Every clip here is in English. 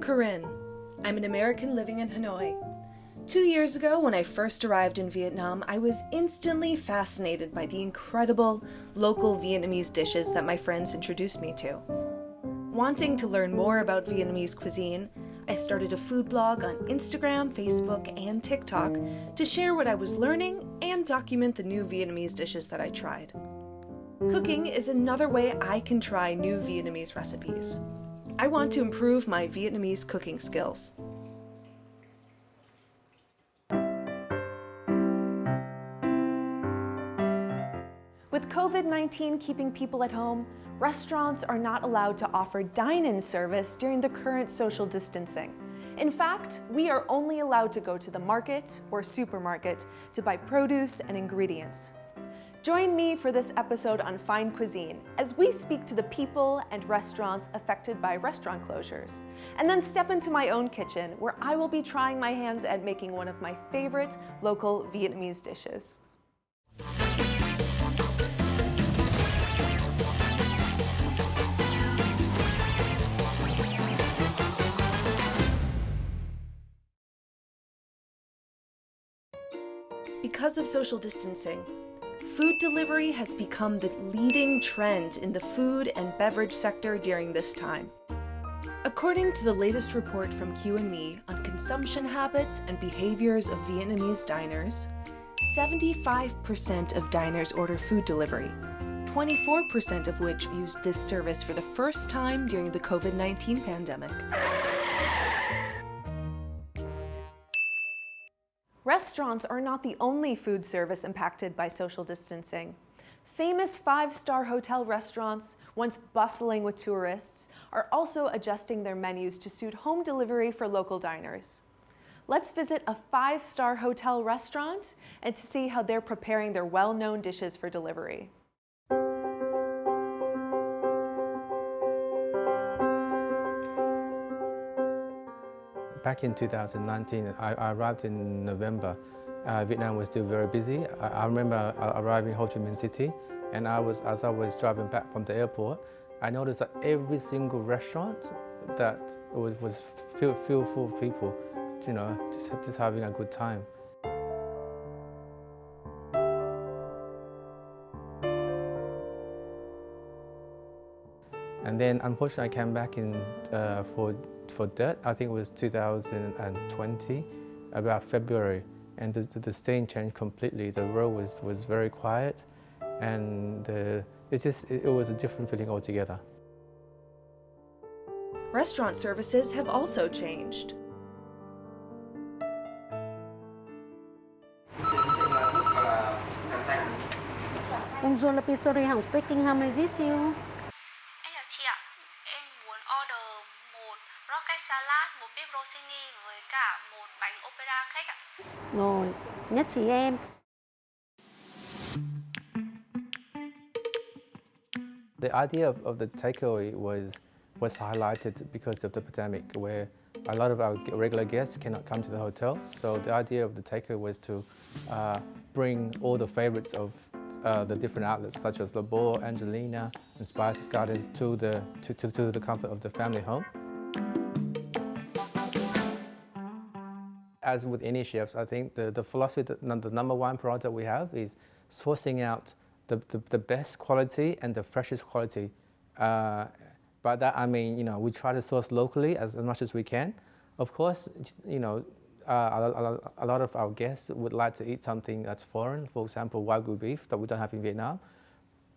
Corinne. I'm an American living in Hanoi. 2 years ago, when I first arrived in Vietnam, I was instantly fascinated by the incredible local Vietnamese dishes that my friends introduced me to. Wanting to learn more about Vietnamese cuisine, I started a food blog on Instagram, Facebook, and TikTok to share what I was learning and document the new Vietnamese dishes that I tried. Cooking is another way I can try new Vietnamese recipes. I want to improve my Vietnamese cooking skills. With COVID-19 keeping people at home, restaurants are not allowed to offer dine-in service during the current social distancing. In fact, we are only allowed to go to the market or supermarket to buy produce and ingredients. Join me for this episode on fine cuisine as we speak to the people and restaurants affected by restaurant closures, and then step into my own kitchen where I will be trying my hands at making one of my favorite local Vietnamese dishes. Because of social distancing, food delivery has become the leading trend in the food and beverage sector during this time. According to the latest report from Q&Me on consumption habits and behaviors of Vietnamese diners, 75% of diners order food delivery, 24% of which used this service for the first time during the COVID-19 pandemic. Restaurants are not the only food service impacted by social distancing. Famous five-star hotel restaurants, once bustling with tourists, are also adjusting their menus to suit home delivery for local diners. Let's visit a five-star hotel restaurant and to see how they're preparing their well-known dishes for delivery. Back in 2019, I arrived in November. Vietnam was still very busy. I remember arriving in Ho Chi Minh City, and as I was driving back from the airport, I noticed that every single restaurant that was filled full of people, you know, just having a good time. And then, unfortunately, I came back in for that. I think it was 2020, about February, and the scene changed completely. The world was very quiet, and it was a different feeling altogether. Restaurant services have also changed. Bonjour, la pizzeria Hồng speaking. How may I assist you? Em chào chị ạ, em muốn order một rocket salad, một pepperoni với cả một bánh opera cake ạ. Rồi, nhất trí em. The idea of the takeaway was highlighted because of the pandemic, where a lot of our regular guests cannot come to the hotel. So the idea of the takeaway was to bring all the favorites of the different outlets, such as Le Beau, Angelina, and Spices Garden, to the comfort of the family home. As with any chefs, I think the philosophy, the number one priority we have is sourcing out the best quality and the freshest quality. By that I mean, you know, we try to source locally as much as we can. Of course, you know, a lot of our guests would like to eat something that's foreign, for example, Wagyu beef that we don't have in Vietnam.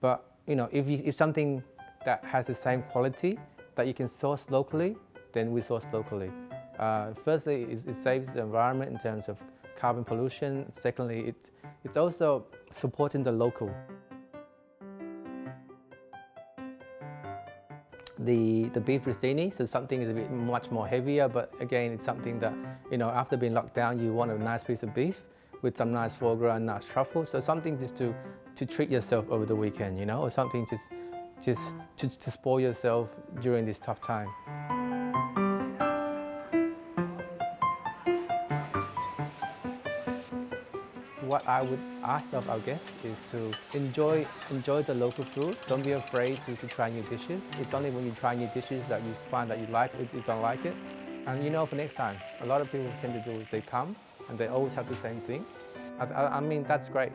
But you know, if something that has the same quality that you can source locally, then we source locally. Firstly, it saves the environment in terms of carbon pollution. Secondly, it's also supporting the local. The beef ristini, so something is a bit much more heavier, but again, it's something that, you know, after being locked down, you want a nice piece of beef with some nice foie gras and nice truffle. So something just to treat yourself over the weekend, you know, or something just to spoil yourself during this tough time. What I would ask of our guests is to enjoy the local food. Don't be afraid to try new dishes. It's only when you try new dishes that you find that you like it, you don't like it. And you know, for next time, a lot of people tend to do is they come and they always have the same thing. I mean, that's great.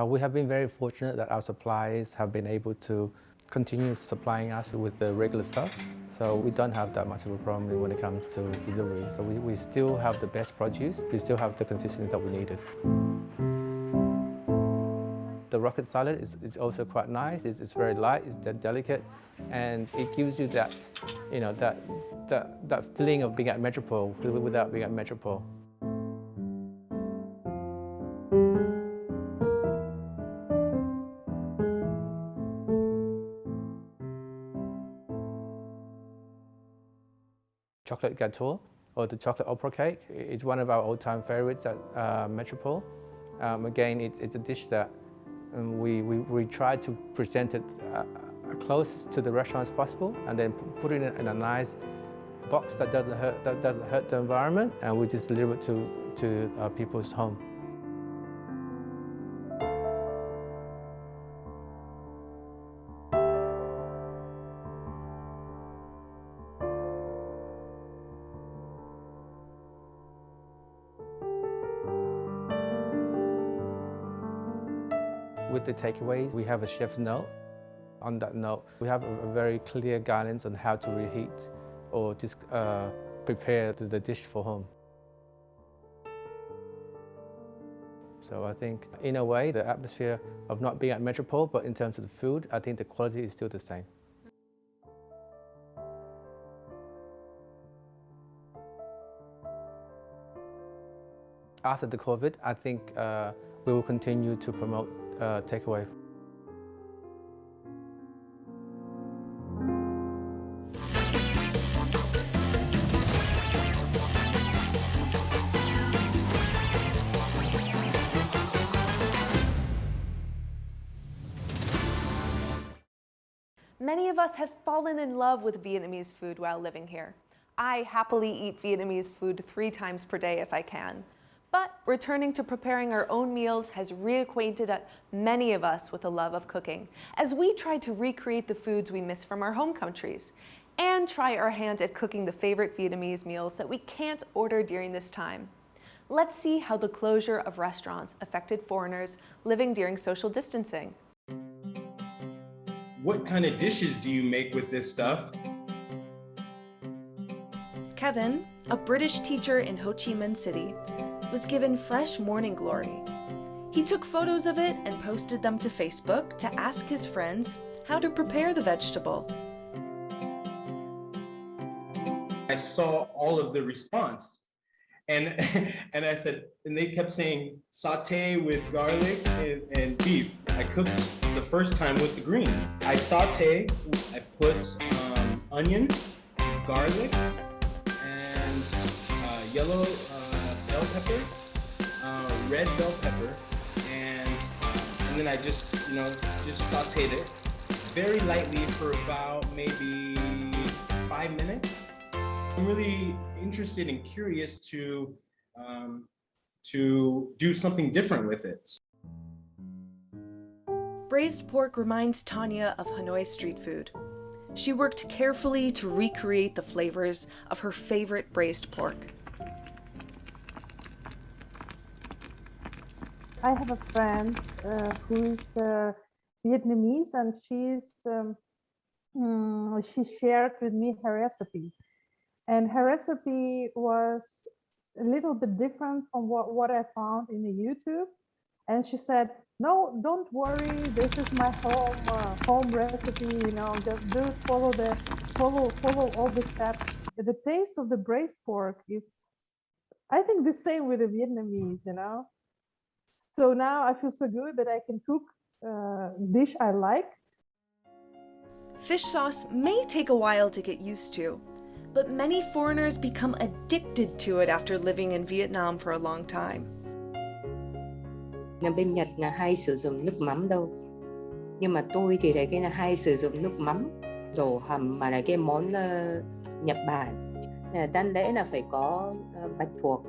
We have been very fortunate that our suppliers have been able to continue supplying us with the regular stuff. So we don't have that much of a problem when it comes to delivery. So we still have the best produce. We still have the consistency that we needed. The rocket salad is also quite nice. It's very light, it's delicate, and it gives you that, you know, that feeling of being at Metropole without being at Metropole. Chocolate gâteau or the chocolate opera cake is one of our old-time favorites at Metropole. Again, it's a dish that we try to present it close to the restaurant as possible, and then put it in a nice box that doesn't hurt the environment, and we just deliver it to people's home. With the takeaways, we have a chef's note. On that note, we have a very clear guidance on how to reheat or just prepare the dish for home. So I think, in a way, the atmosphere of not being at Metropole, but in terms of the food, I think the quality is still the same. After the COVID, I think we will continue to promote takeaway. Many of us have fallen in love with Vietnamese food while living here. I happily eat Vietnamese food 3 times per day if I can. But returning to preparing our own meals has reacquainted many of us with a love of cooking, as we try to recreate the foods we miss from our home countries, and try our hand at cooking the favorite Vietnamese meals that we can't order during this time. Let's see how the closure of restaurants affected foreigners living during social distancing. What kind of dishes do you make with this stuff? Kevin, a British teacher in Ho Chi Minh City, was given fresh morning glory. He took photos of it and posted them to Facebook to ask his friends how to prepare the vegetable. I saw all of the response, and I said, and they kept saying saute with garlic and beef. I cooked the first time with the green. I saute, I put onion, garlic, and yellow bell pepper, red bell pepper, and then I just sauteed it very lightly for about maybe 5 minutes. I'm really interested and curious to do something different with it. Braised pork reminds Tanya of Hanoi street food. She worked carefully to recreate the flavors of her favorite braised pork. I have a friend who is Vietnamese, and she shared with me her recipe. And her recipe was a little bit different from what I found in the YouTube. And she said, "No, don't worry. This is my home recipe. Just follow all the steps." The taste of the braised pork is, I think, the same with the Vietnamese. So now I feel so good that I can cook a dish I like. Fish sauce may take a while to get used to, but many foreigners become addicted to it after living in Vietnam for a long time. Bên Nhật là hay sử dụng nước mắm đâu, nhưng mà tôi thì lại hay sử dụng nước mắm. đồ hầm mà là cái món Nhật Bản. Tang lễ là phải có bạch tuộc,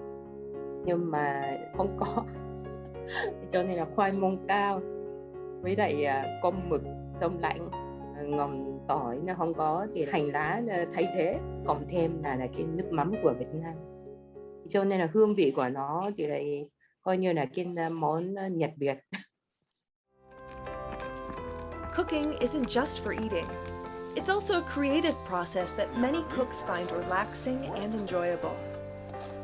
nhưng mà không có cho nên là khoai môn cao với lại con mực đông lạnh, ngòm tỏi nó không có thì hành lá thay thế, cộng thêm là cái nước mắm của Việt Nam, cho nên là hương vị của nó thì lại coi như là cái món Nhật Việt. Cooking isn't just for eating. It's also a creative process that many cooks find relaxing and enjoyable.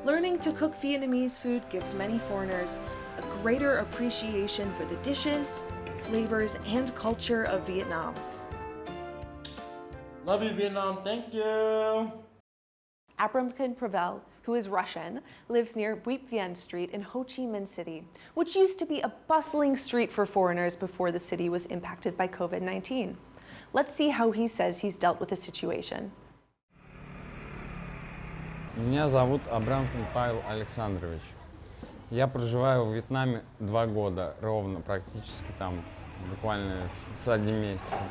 Learning to cook Vietnamese food gives many foreigners a greater appreciation for the dishes, flavors, and culture of Vietnam. Love you, Vietnam. Thank you. Abramkin Pavel, who is Russian, lives near Buip Vien Street in Ho Chi Minh City, which used to be a bustling street for foreigners before the city was impacted by COVID-19. Let's see how he says he's dealt with the situation. Меня зовут Абрамкин Павел Александрович. Я проживаю в Вьетнаме 2 года ровно, практически там буквально с 1 месяцем.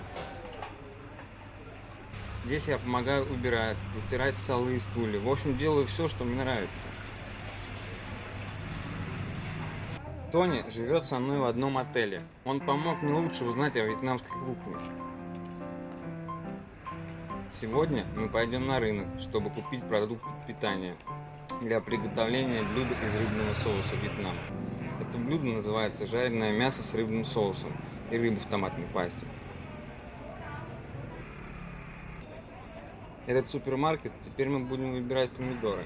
Здесь я помогаю убирать, вытирать столы и стулья. В общем, делаю все, что мне нравится. Тони живет со мной в одном отеле. Он помог мне лучше узнать о вьетнамской кухне. Сегодня мы пойдем на рынок, чтобы купить продукты питания для приготовления блюда из рыбного соуса Вьетнама. Это блюдо называется жареное мясо с рыбным соусом и рыба в томатной пасте. Этот супермаркет, теперь мы будем выбирать помидоры.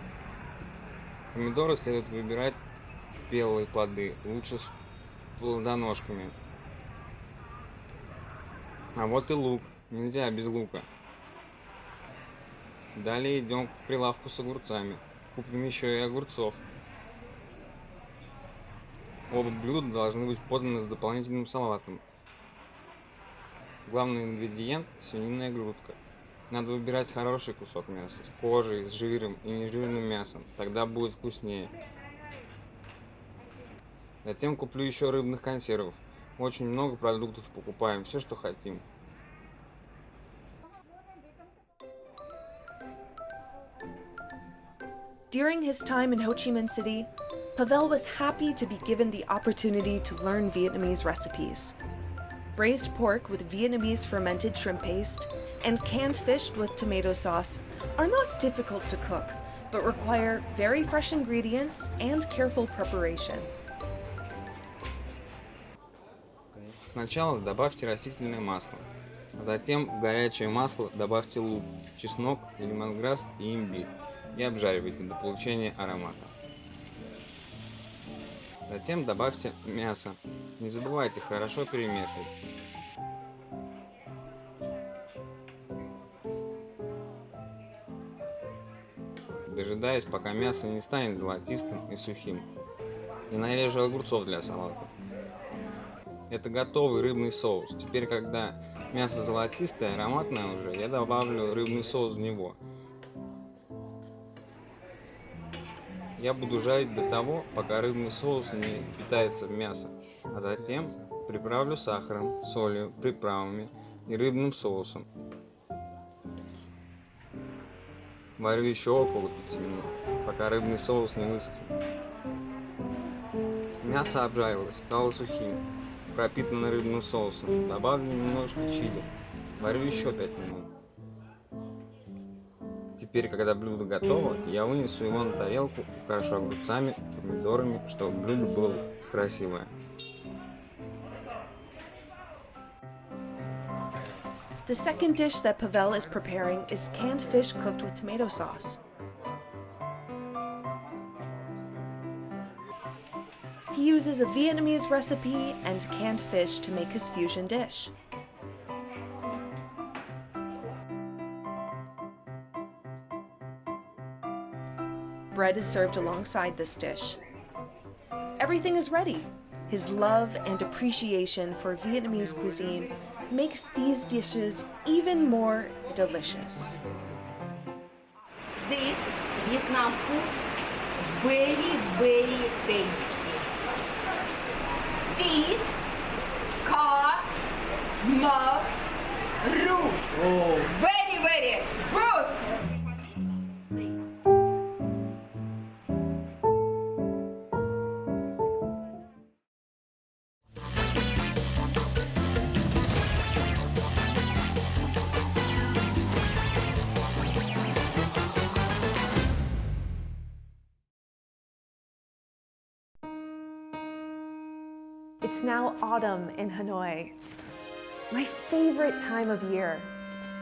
Помидоры следует выбирать спелые плоды, лучше с плодоножками. А вот и лук, нельзя без лука. Далее идем к прилавку с огурцами. Купим еще и огурцов. Оба блюда должны быть поданы с дополнительным салатом. Главный ингредиент – свининая грудка. Надо выбирать хороший кусок мяса с кожей, с жиром и нежирным мясом. Тогда будет вкуснее. Затем куплю еще рыбных консервов. Очень много продуктов покупаем, все, что хотим. During his time in Ho Chi Minh City, Pavel was happy to be given the opportunity to learn Vietnamese recipes. Braised pork with Vietnamese fermented shrimp paste and canned fish with tomato sauce are not difficult to cook, but require very fresh ingredients and careful preparation. Сначала добавьте растительное масло. Затем в горячее масло добавьте лук, чеснок, лемонграсс и имбирь и обжаривайте до получения аромата. Затем добавьте мясо. Не забывайте хорошо перемешивать. Дожидаясь, пока мясо не станет золотистым и сухим. И нарежу огурцов для салата. Это готовый рыбный соус. Теперь, когда мясо золотистое, ароматное уже, я добавлю рыбный соус в него. Я буду жарить до того, пока рыбный соус не впитается в мясо, а затем приправлю сахаром, солью, приправами и рыбным соусом. Варю еще около 5 минут, пока рыбный соус не высохнет. Мясо обжарилось, стало сухим, пропитано рыбным соусом. Добавлю немножко чили. Варю еще 5 минут. Теперь, когда блюдо готово, я вынесу его на тарелку, украшу огурцами, помидорами, чтобы блюдо было красивое. The second dish that Pavel is preparing is canned fish cooked with tomato sauce. He uses a Vietnamese recipe and canned fish to make his fusion dish. Bread is served alongside this dish. Everything is ready. His love and appreciation for Vietnamese cuisine makes these dishes even more delicious. This Vietnam food very, very tasty. Thịt, cá, mực, rượu. Oh, very, very good. It's now autumn in Hanoi, my favorite time of year.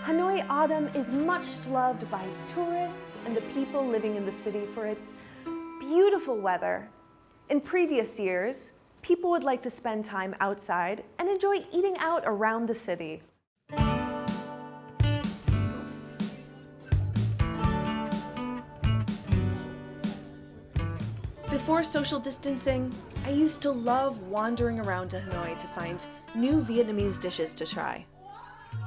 Hanoi autumn is much loved by tourists and the people living in the city for its beautiful weather. In previous years, people would like to spend time outside and enjoy eating out around the city. Before social distancing, I used to love wandering around to Hanoi to find new Vietnamese dishes to try.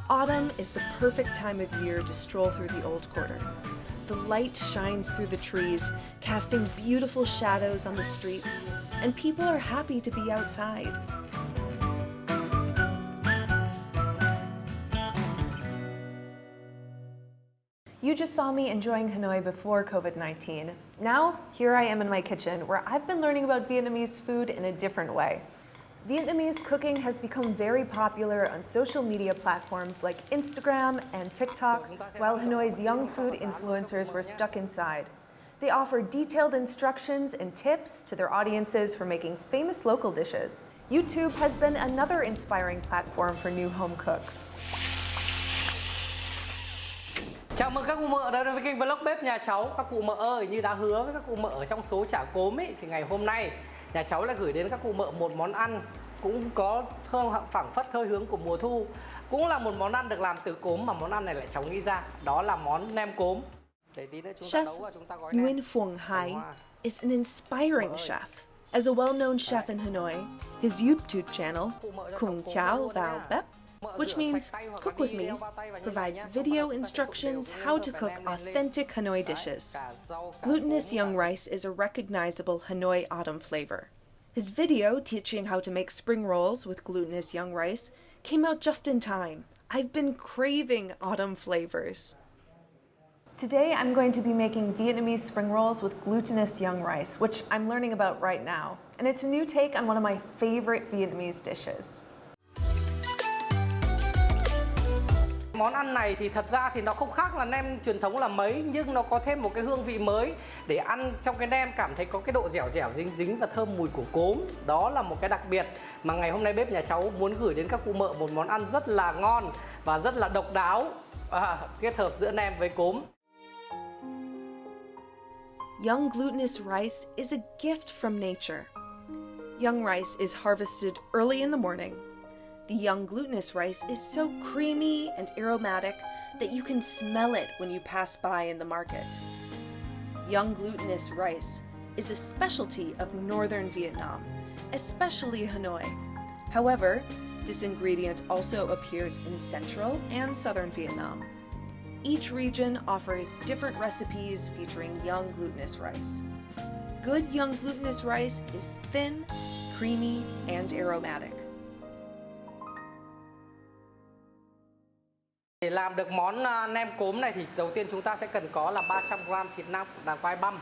Autumn is the perfect time of year to stroll through the old quarter. The light shines through the trees, casting beautiful shadows on the street, and people are happy to be outside. You just saw me enjoying Hanoi before COVID-19. Now, here I am in my kitchen, where I've been learning about Vietnamese food in a different way. Vietnamese cooking has become very popular on social media platforms like Instagram and TikTok, while Hanoi's young food influencers were stuck inside. They offer detailed instructions and tips to their audiences for making famous local dishes. YouTube has been another inspiring platform for new home cooks. Chào mừng các cụ mợ đã đến với kênh vlog bếp nhà cháu. Các cụ mợ ơi, như đã hứa với các cụ mợ ở trong số chả cốm ấy, thì ngày hôm nay nhà cháu lại gửi đến các cụ mợ một món ăn cũng có phảng phất hơi hướng của mùa thu. Cũng là một món ăn được làm từ cốm mà món ăn này lại cháu nghĩ ra. Đó là món nem cốm. Để tí nữa chúng ta nấu và chúng ta gói nem. Nguyen Phuong Hai is an inspiring chef. As a well-known chef in Hanoi, his YouTube channel, Cùng Cháo Vào Bếp, which means Cook With Me, provides video instructions how to cook authentic Hanoi dishes. Glutinous young rice is a recognizable Hanoi autumn flavor. His video teaching how to make spring rolls with glutinous young rice came out just in time. I've been craving autumn flavors. Today I'm going to be making Vietnamese spring rolls with glutinous young rice, which I'm learning about right now. And it's a new take on one of my favorite Vietnamese dishes. Món ăn này thì thật ra thì nó không khác là nem truyền thống là mấy, nhưng nó có thêm một cái hương vị mới để ăn trong cái nem cảm thấy có cái độ dẻo dẻo dính dính và thơm mùi của cốm. Đó là một cái đặc biệt mà ngày hôm nay bếp nhà cháu muốn gửi đến các cụ mợ một món ăn rất là ngon và rất là độc đáo, kết hợp giữa nem với cốm. Young glutinous rice is a gift from nature. Young rice is harvested early in the morning. The young glutinous rice is so creamy and aromatic that you can smell it when you pass by in the market. Young glutinous rice is a specialty of northern Vietnam, especially Hanoi. However, this ingredient also appears in central and southern Vietnam. Each region offers different recipes featuring young glutinous rice. Good young glutinous rice is thin, creamy, and aromatic. Để làm được món nem cốm này thì đầu tiên chúng ta sẽ cần có là 300g thịt nạc đàng vai băm.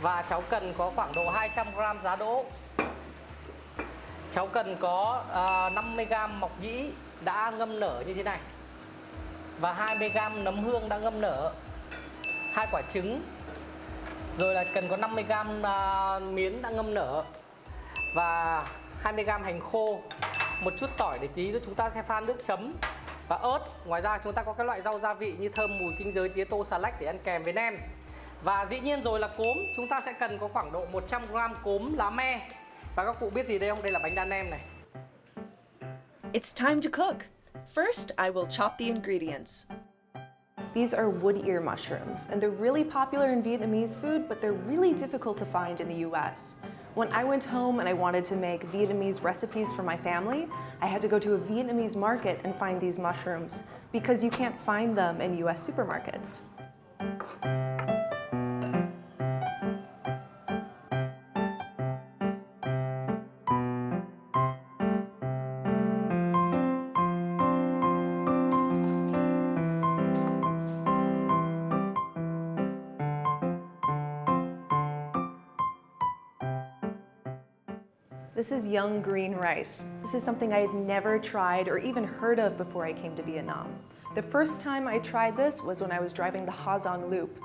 Và cháu cần có khoảng độ 200g giá đỗ. Cháu cần có 50g mọc nhĩ đã ngâm nở như thế này. Và 20g nấm hương đã ngâm nở. 2 quả trứng. Rồi là cần có 50g miến đã ngâm nở. Và 20g hành khô. Một chút tỏi để tí nữa chúng ta sẽ pha nước chấm. Và ớt. Ngoài ra chúng ta có các loại rau gia vị như thơm, mùi, kinh giới, tía tô, xà lách để ăn kèm với nem. Và dĩ nhiên rồi là cốm. Chúng ta sẽ cần có khoảng độ 100g cốm lá me. Và các cụ biết gì đây không? Đây là bánh đa nem này. It's time to cook. First, I will chop the ingredients. These are wood ear mushrooms, and they're really popular in Vietnamese food, but they're really difficult to find in the US. When I went home and I wanted to make Vietnamese recipes for my family, I had to go to a Vietnamese market and find these mushrooms because you can't find them in US supermarkets. This is young green rice. This is something I had never tried or even heard of before I came to Vietnam. The first time I tried this was when I was driving the Ha Giang Loop,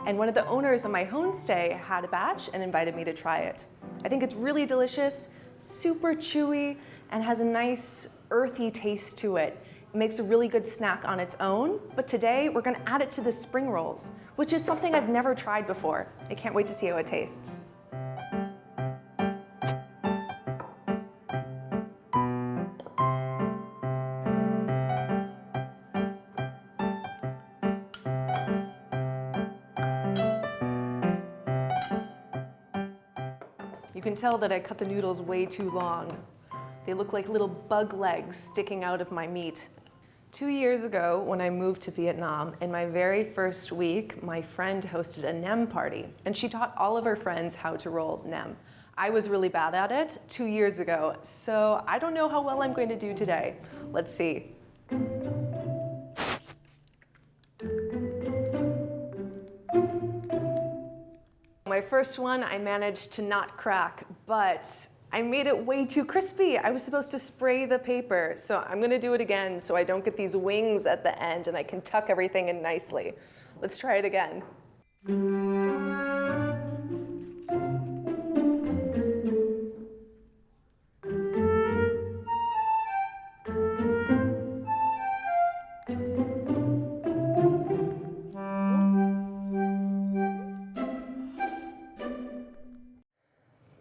and one of the owners of my homestay had a batch and invited me to try it. I think it's really delicious, super chewy, and has a nice earthy taste to it. It makes a really good snack on its own, but today we're gonna add it to the spring rolls, which is something I've never tried before. I can't wait to see how it tastes. You can tell that I cut the noodles way too long. They look like little bug legs sticking out of my meat. 2 years ago, when I moved to Vietnam, in my very first week, my friend hosted a nem party, and she taught all of her friends how to roll nem. I was really bad at it 2 years ago, so I don't know how well I'm going to do today. Let's see. My first one, I managed to not crack, but I made it way too crispy. I was supposed to spray the paper, so I'm gonna do it again so I don't get these wings at the end and I can tuck everything in nicely. Let's try it again.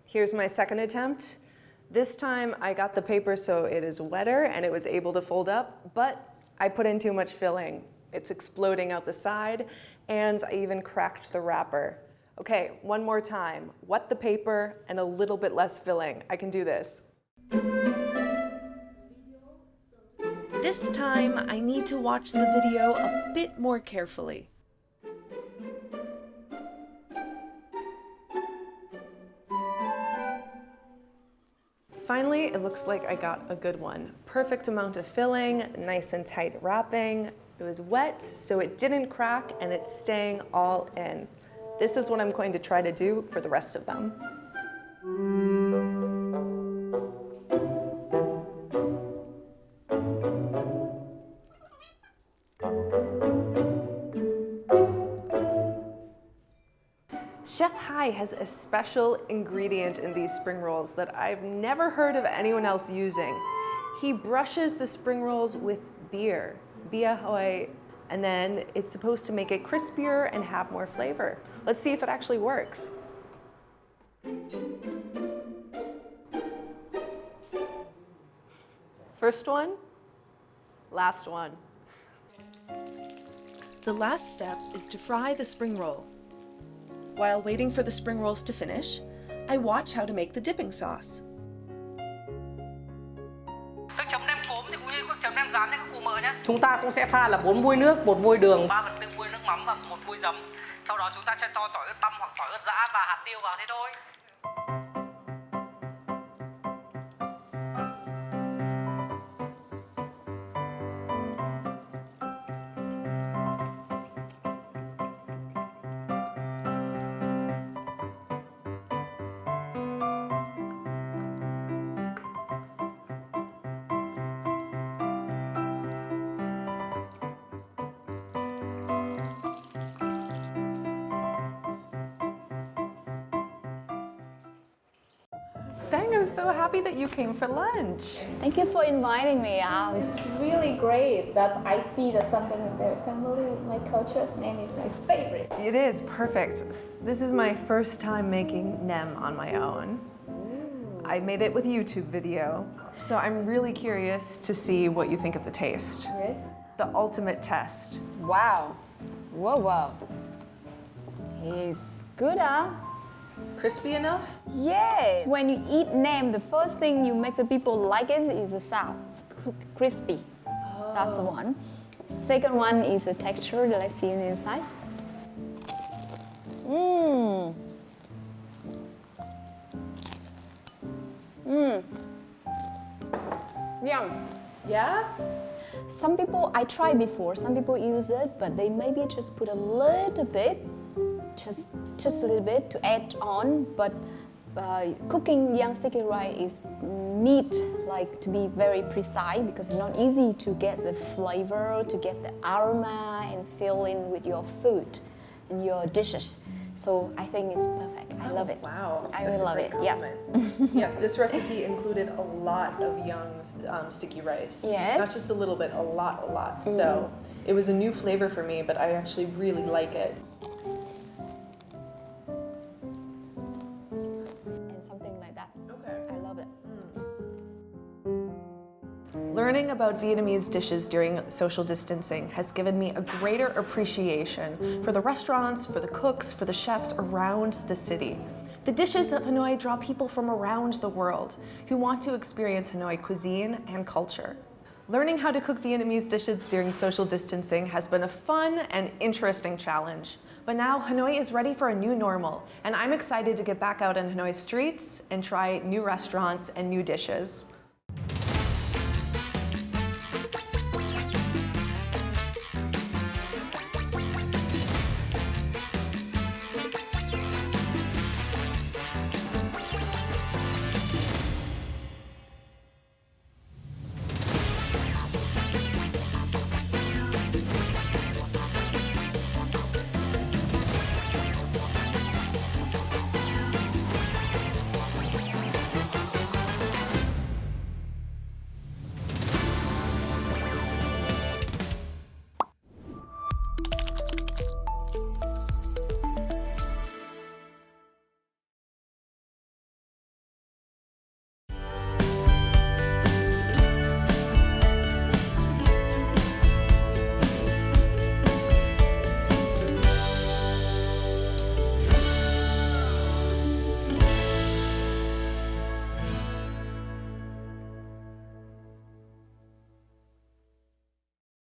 Here's my second attempt. This time I got the paper so it is wetter and it was able to fold up, but I put in too much filling. It's exploding out the side, and I even cracked the wrapper. Okay, one more time. Wet the paper and a little bit less filling. I can do this. This time I need to watch the video a bit more carefully. Finally, it looks like I got a good one. Perfect amount of filling, nice and tight wrapping. It was wet, so it didn't crack, and it's staying all in. This is what I'm going to try to do for the rest of them. Chef Hai has a special ingredient in these spring rolls that I've never heard of anyone else using. He brushes the spring rolls with beer, bia hoi, and then it's supposed to make it crispier and have more flavor. Let's see if it actually works. First one, last one. The last step is to fry the spring roll. While waiting for the spring rolls to finish, I watch how to make the dipping sauce. Nước chấm nem cốm thì cũng như nước chấm nem rán đấy các cụ mợ nhé. Chúng ta cũng sẽ pha là 4 muôi nước, 1 muôi đường, 3/4 muôi nước mắm và 1 muôi giấm. Sau đó chúng ta sẽ cho tỏi ớt băm hoặc tỏi ớt giã và hạt tiêu vào thế thôi. Dang, I'm so happy that you came for lunch. Thank you for inviting me out. It's really great that I see that something is very familiar with my culture's name is my favorite. It is perfect. This is my first time making nem on my own. I made it with a YouTube video, so I'm really curious to see what you think of the taste. Yes. The ultimate test. Wow. Whoa, whoa. It's good, huh? Crispy enough? Yes. When you eat nem, the first thing you make the people like it is the sound. Crispy. Oh. That's one. Second one is the texture that I see inside. Mmm. Mmm. Yum. Yeah? Some people, I tried before, some people use it, but they maybe just put a little bit, just a little bit to add on, but cooking young sticky rice is need like to be very precise because it's not easy to get the flavor, to get the aroma and fill in with your food and your dishes. So I think it's perfect. I love it. Wow. I really love it. Yeah. Yes, this recipe included a lot of young sticky rice. Yes. Not just a little bit, a lot. So it was a new flavor for me, but I actually really like it. And something like that. Okay. I love it. Learning about Vietnamese dishes during social distancing has given me a greater appreciation for the restaurants, for the cooks, for the chefs around the city. The dishes of Hanoi draw people from around the world who want to experience Hanoi cuisine and culture. Learning how to cook Vietnamese dishes during social distancing has been a fun and interesting challenge. But now Hanoi is ready for a new normal, and I'm excited to get back out in Hanoi streets and try new restaurants and new dishes.